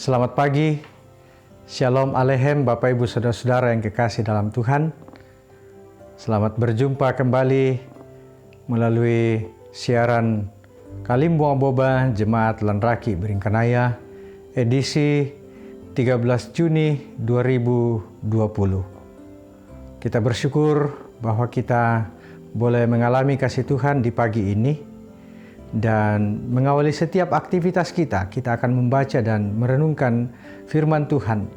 Selamat pagi, Shalom Aleichem Bapak Ibu Saudara-saudara yang kekasih dalam Tuhan. Selamat berjumpa kembali melalui siaran Kalimbo Boba Jemaat Lanraki Beringkanaya edisi 13 Juni 2020. Kita bersyukur bahwa kita boleh mengalami kasih Tuhan di pagi ini. Dan mengawali setiap aktivitas kita akan membaca dan merenungkan firman Tuhan.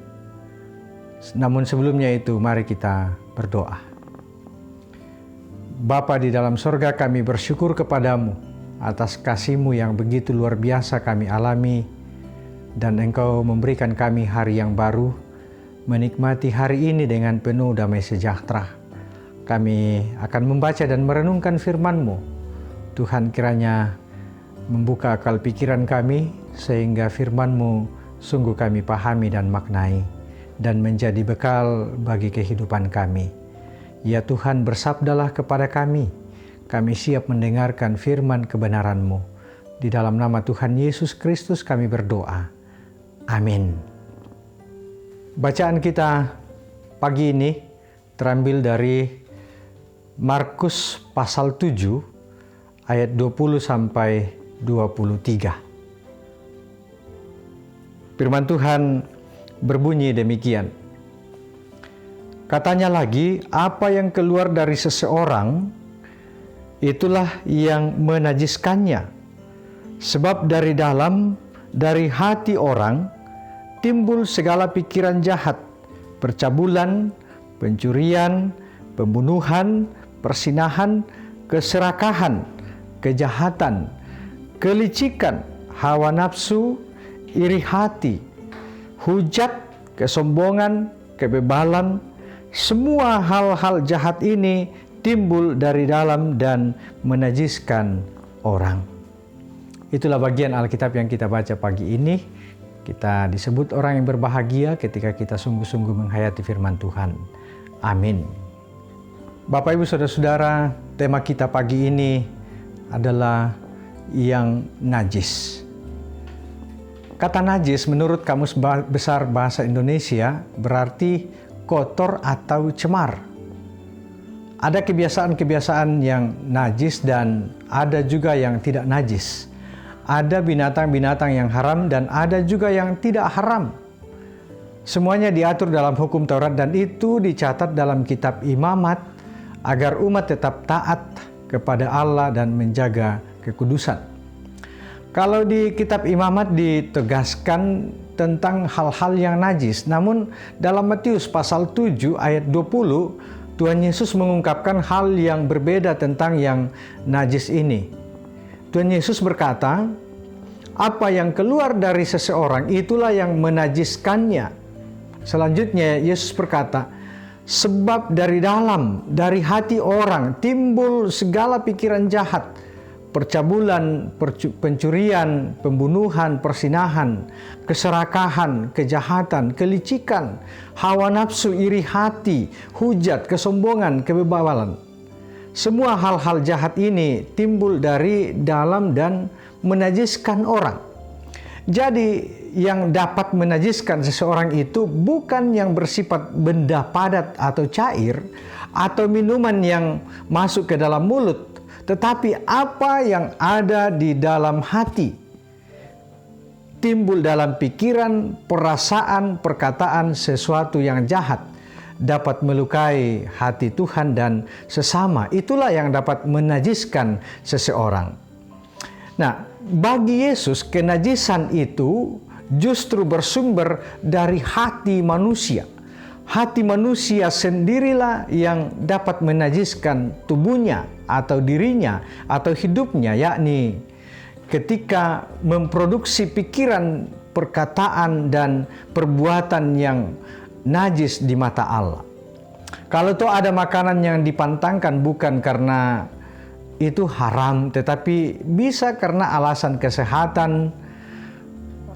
Namun sebelumnya itu, mari kita berdoa. Bapa di dalam sorga, kami bersyukur kepadamu atas kasih-Mu yang begitu luar biasa kami alami, dan Engkau memberikan kami hari yang baru, menikmati hari ini dengan penuh damai sejahtera. Kami akan membaca dan merenungkan firman-Mu. Tuhan, kiranya membuka akal pikiran kami sehingga firman-Mu sungguh kami pahami dan maknai dan menjadi bekal bagi kehidupan kami. Ya Tuhan, bersabdalah kepada kami. Kami siap mendengarkan firman kebenaran-Mu. Di dalam nama Tuhan Yesus Kristus kami berdoa. Amin. Bacaan kita pagi ini terambil dari Markus pasal 7 ayat 20 sampai 23. Firman Tuhan berbunyi demikian. Katanya lagi, apa yang keluar dari seseorang, itulah yang menajiskannya. Sebab dari dalam, dari hati orang, timbul segala pikiran jahat, percabulan, pencurian, pembunuhan, persinahan, keserakahan, kejahatan, kelicikan, hawa nafsu, iri hati, hujat, kesombongan, kebebalan. Semua hal-hal jahat ini timbul dari dalam dan menajiskan orang. Itulah bagian Alkitab yang kita baca pagi ini. Kita disebut orang yang berbahagia ketika kita sungguh-sungguh menghayati firman Tuhan. Amin. Bapak Ibu Saudara-saudara, tema kita pagi ini adalah yang najis. Kata najis menurut Kamus Besar Bahasa Indonesia berarti kotor atau cemar. Ada kebiasaan-kebiasaan yang najis dan ada juga yang tidak najis. Ada binatang-binatang yang haram dan ada juga yang tidak haram. Semuanya diatur dalam hukum Taurat dan itu dicatat dalam kitab Imamat agar umat tetap taat kepada Allah dan menjaga kekudusan. Kalau di kitab Imamat ditegaskan tentang hal-hal yang najis, namun dalam Matius pasal 7 ayat 20, Tuhan Yesus mengungkapkan hal yang berbeda tentang yang najis ini. Tuhan Yesus berkata, apa yang keluar dari seseorang itulah yang menajiskannya. Selanjutnya Yesus berkata, sebab dari dalam, dari hati orang timbul segala pikiran jahat, percabulan, pencurian, pembunuhan, persinahan, keserakahan, kejahatan, kelicikan, hawa nafsu, iri hati, hujat, kesombongan, kebebalan. Semua hal-hal jahat ini timbul dari dalam dan menajiskan orang. Jadi yang dapat menajiskan seseorang itu bukan yang bersifat benda padat atau cair atau minuman yang masuk ke dalam mulut, tetapi apa yang ada di dalam hati. Timbul dalam pikiran, perasaan, perkataan sesuatu yang jahat dapat melukai hati Tuhan dan sesama. Itulah yang dapat menajiskan seseorang. Nah, bagi Yesus kenajisan itu justru bersumber dari hati manusia. Hati manusia sendirilah yang dapat menajiskan tubuhnya atau dirinya atau hidupnya, yakni ketika memproduksi pikiran, perkataan, dan perbuatan yang najis di mata Allah. Kalau toh ada makanan yang dipantangkan bukan karena itu haram, tetapi bisa karena alasan kesehatan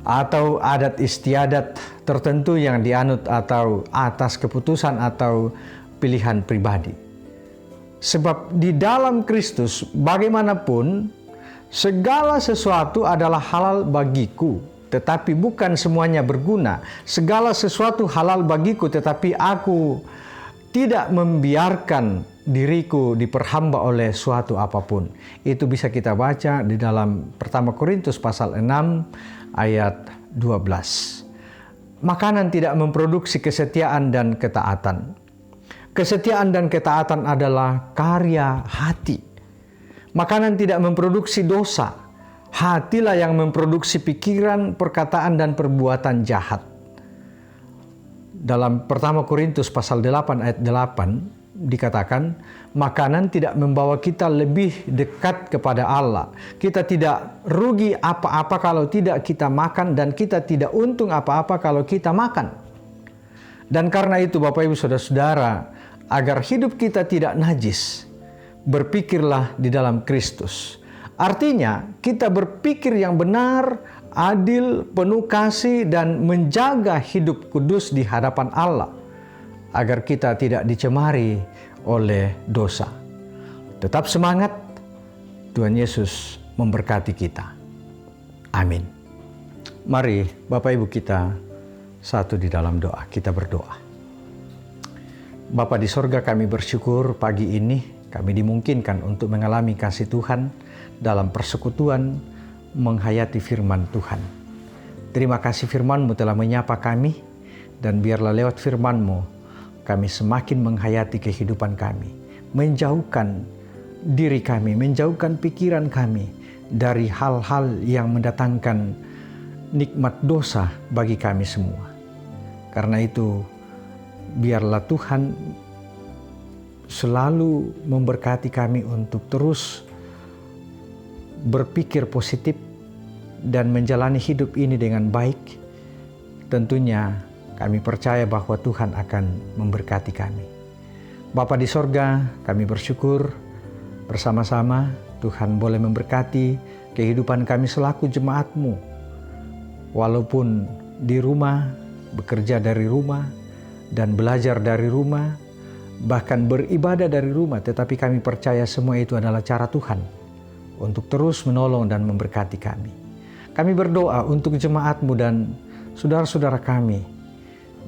atau adat istiadat tertentu yang dianut atau atas keputusan atau pilihan pribadi. Sebab di dalam Kristus bagaimanapun segala sesuatu adalah halal bagiku. tetapi bukan semuanya berguna. Segala sesuatu halal bagiku, tetapi aku tidak membiarkan diriku diperhamba oleh suatu apapun. Itu bisa kita baca di dalam 1 Korintus pasal 6 ayat 12. Makanan tidak memproduksi kesetiaan dan ketaatan. Kesetiaan dan ketaatan adalah karya hati. Makanan tidak memproduksi dosa. Hatilah yang memproduksi pikiran, perkataan, dan perbuatan jahat. Dalam 1 Korintus pasal 8 ayat 8 dikatakan, makanan tidak membawa kita lebih dekat kepada Allah. Kita tidak rugi apa-apa kalau tidak kita makan, dan kita tidak untung apa-apa kalau kita makan. Dan karena itu Bapak Ibu Saudara-saudara, agar hidup kita tidak najis, berpikirlah di dalam Kristus. Artinya, kita berpikir yang benar, adil, penuh kasih, dan menjaga hidup kudus di hadapan Allah, agar kita tidak dicemari oleh dosa. Tetap semangat, Tuhan Yesus memberkati kita. Amin. Mari Bapak Ibu kita satu di dalam doa, kita berdoa. Bapa di sorga, kami bersyukur pagi ini kami dimungkinkan untuk mengalami kasih Tuhan dalam persekutuan menghayati firman Tuhan. Terima kasih firman-Mu telah menyapa kami, dan biarlah lewat firman-Mu kami semakin menghayati kehidupan kami, menjauhkan diri kami, menjauhkan pikiran kami dari hal-hal yang mendatangkan nikmat dosa bagi kami semua. Karena itu, biarlah Tuhan selalu memberkati kami untuk terus berpikir positif dan menjalani hidup ini dengan baik. Tentunya kami percaya bahwa Tuhan akan memberkati kami. Bapa di sorga, kami bersyukur bersama-sama Tuhan boleh memberkati kehidupan kami selaku jemaat-Mu. Walaupun di rumah, bekerja dari rumah, dan belajar dari rumah, bahkan beribadah dari rumah, tetapi kami percaya semua itu adalah cara Tuhan untuk terus menolong dan memberkati kami. Kami berdoa untuk jemaat-Mu dan saudara-saudara kami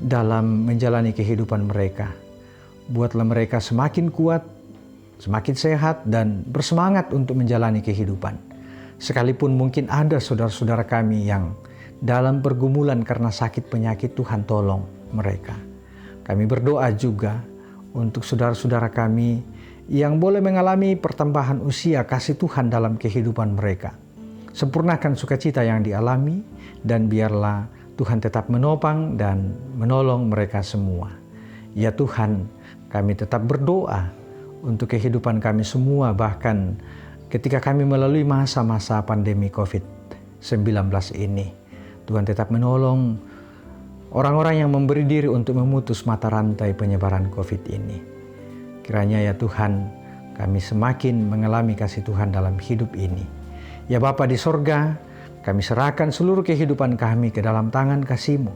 dalam menjalani kehidupan mereka. Buatlah mereka semakin kuat, semakin sehat, dan bersemangat untuk menjalani kehidupan. Sekalipun mungkin ada saudara-saudara kami yang dalam pergumulan karena sakit penyakit, Tuhan tolong mereka. Kami berdoa juga untuk saudara-saudara kami yang boleh mengalami pertambahan usia kasih Tuhan dalam kehidupan mereka. Sempurnakan sukacita yang dialami, dan biarlah Tuhan tetap menopang dan menolong mereka semua. Ya Tuhan, kami tetap berdoa untuk kehidupan kami semua, bahkan ketika kami melalui masa-masa pandemi COVID-19 ini. Tuhan tetap menolong orang-orang yang memberi diri untuk memutus mata rantai penyebaran COVID ini. Kiranya ya Tuhan, kami semakin mengalami kasih Tuhan dalam hidup ini. Ya Bapa di sorga, kami serahkan seluruh kehidupan kami ke dalam tangan kasih-Mu.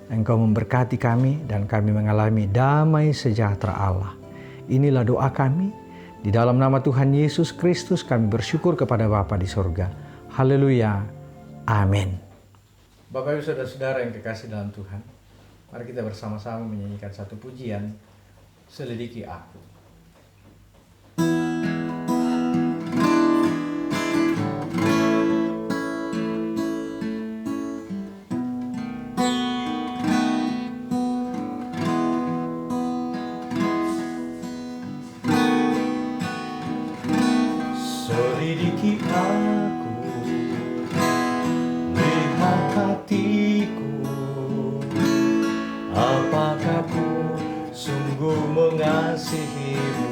Engkau memberkati kami dan kami mengalami damai sejahtera Allah. Inilah doa kami. Di dalam nama Tuhan Yesus Kristus kami bersyukur kepada Bapa di sorga. Haleluya. Amin. Bapak Ibu Saudara-saudara yang kekasih dalam Tuhan, mari kita bersama-sama menyanyikan satu pujian, Selidiki Aku. Selidiki aku, lihat hatiku, apakah ku sungguh mengasihi-Mu,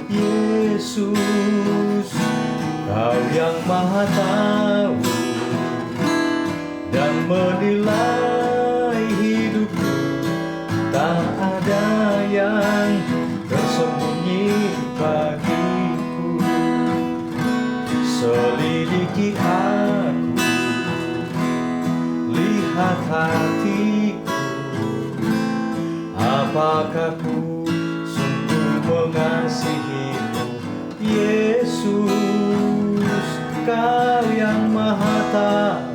Yesus. Kau yang Maha Tahu dan menilai hidupku, tak ada yang tersembunyi bagiku. Selidiki aku, lihat hatiku, apakah ku sungguh mengasihi-Mu, Yesus. Kau yang Maha Tahu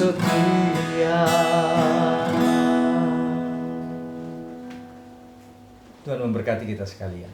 setia. Tuhan memberkati kita sekalian.